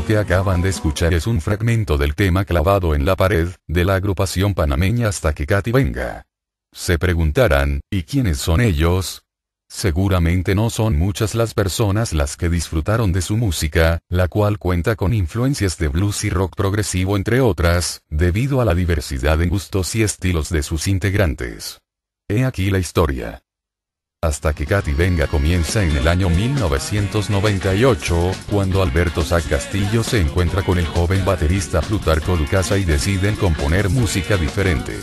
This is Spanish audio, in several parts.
Lo que acaban de escuchar es un fragmento del tema Clavado en la pared, de la agrupación panameña Hasta que Katy venga. Se preguntarán, ¿y quiénes son ellos? Seguramente no son muchas las personas las que disfrutaron de su música, la cual cuenta con influencias de blues y rock progresivo entre otras, debido a la diversidad en gustos y estilos de sus integrantes. He aquí la historia. Hasta que Katy venga comienza en el año 1998, cuando Alberto Sac Castillo se encuentra con el joven baterista Plutarco Lucasa y deciden componer música diferente.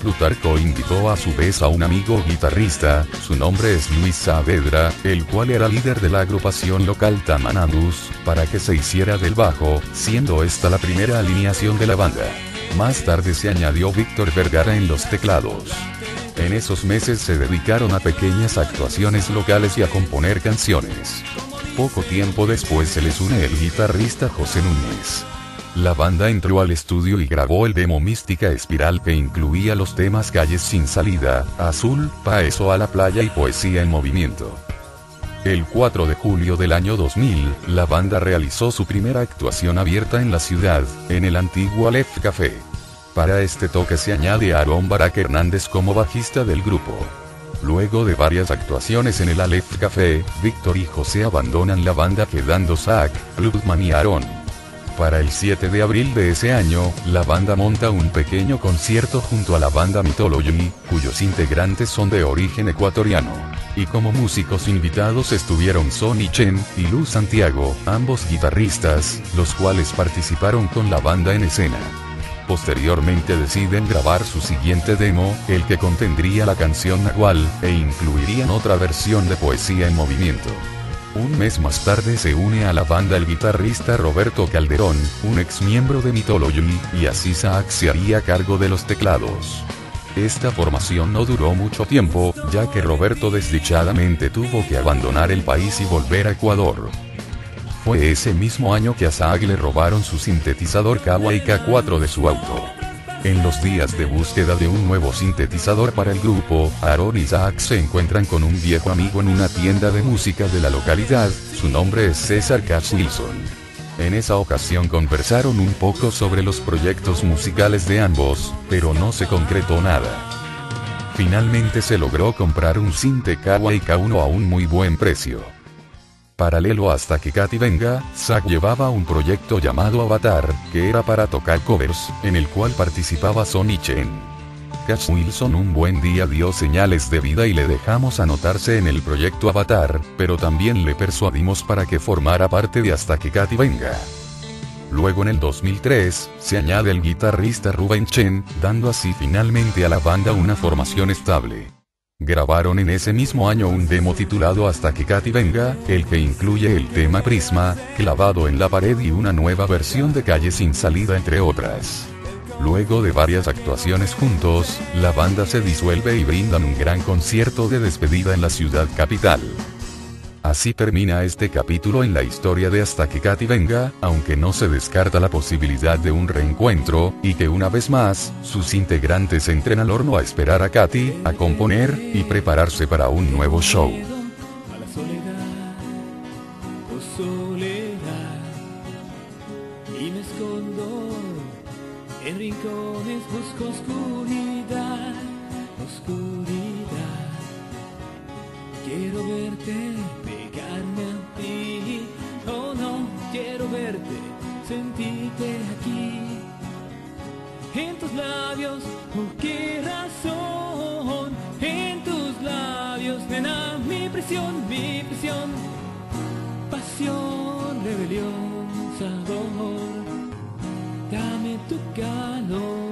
Plutarco invitó a su vez a un amigo guitarrista, su nombre es Luis Saavedra, el cual era líder de la agrupación local Tamanadus, para que se hiciera del bajo, siendo esta la primera alineación de la banda. Más tarde se añadió Víctor Vergara en los teclados. En esos meses se dedicaron a pequeñas actuaciones locales y a componer canciones. Poco tiempo después se les une el guitarrista José Núñez. La banda entró al estudio y grabó el demo Mística Espiral, que incluía los temas Calles sin salida, Azul, Pa' eso a la playa y Poesía en movimiento. El 4 de julio del año 2000, la banda realizó su primera actuación abierta en la ciudad, en el antiguo Aleph Café. Para este toque se añade a Aarón Barak Hernández como bajista del grupo. Luego de varias actuaciones en el Aleph Café, Víctor y José abandonan la banda quedando Zach, Ludman y Aarón. Para el 7 de abril de ese año, la banda monta un pequeño concierto junto a la banda Mythology, cuyos integrantes son de origen ecuatoriano. Y como músicos invitados estuvieron Sonny Chen y Luz Santiago, ambos guitarristas, los cuales participaron con la banda en escena. Posteriormente deciden grabar su siguiente demo, el que contendría la canción Nahual, e incluirían otra versión de Poesía en movimiento. Un mes más tarde se une a la banda el guitarrista Roberto Calderón, un ex miembro de Mythology, y así Zach se haría cargo de los teclados. Esta formación no duró mucho tiempo, ya que Roberto desdichadamente tuvo que abandonar el país y volver a Ecuador. Fue ese mismo año que a Zach le robaron su sintetizador Kawai K4 de su auto. En los días de búsqueda de un nuevo sintetizador para el grupo, Aarón y Zach se encuentran con un viejo amigo en una tienda de música de la localidad, su nombre es César Cash Wilson. En esa ocasión conversaron un poco sobre los proyectos musicales de ambos, pero no se concretó nada. Finalmente se logró comprar un Sinte Kawai K1 a un muy buen precio. Paralelo a Hasta que Katy venga, Zach llevaba un proyecto llamado Avatar, que era para tocar covers, en el cual participaba Sonny Chen. Cash Wilson un buen día dio señales de vida y le dejamos anotarse en el proyecto Avatar, pero también le persuadimos para que formara parte de Hasta que Katy venga. Luego en el 2003, se añade el guitarrista Ruben Chen, dando así finalmente a la banda una formación estable. Grabaron en ese mismo año un demo titulado Hasta que Katy venga, el que incluye el tema Prisma, Clavado en la pared y una nueva versión de Calle sin salida entre otras. Luego de varias actuaciones juntos, la banda se disuelve y brindan un gran concierto de despedida en la ciudad capital. Así termina este capítulo en la historia de Hasta que Katy venga, aunque no se descarta la posibilidad de un reencuentro, y que una vez más, sus integrantes entren al horno a esperar a Katy, a componer, y prepararse para un nuevo show. Y me escondo en rincones, busco oscuridad, oscuridad. Quiero verte, pegarme a ti. Oh no, quiero verte, sentirte aquí. En tus labios, oh qué razón. En tus labios, nena, mi prisión, mi prisión. Pasión, rebelión, sabor. Dame tu calor.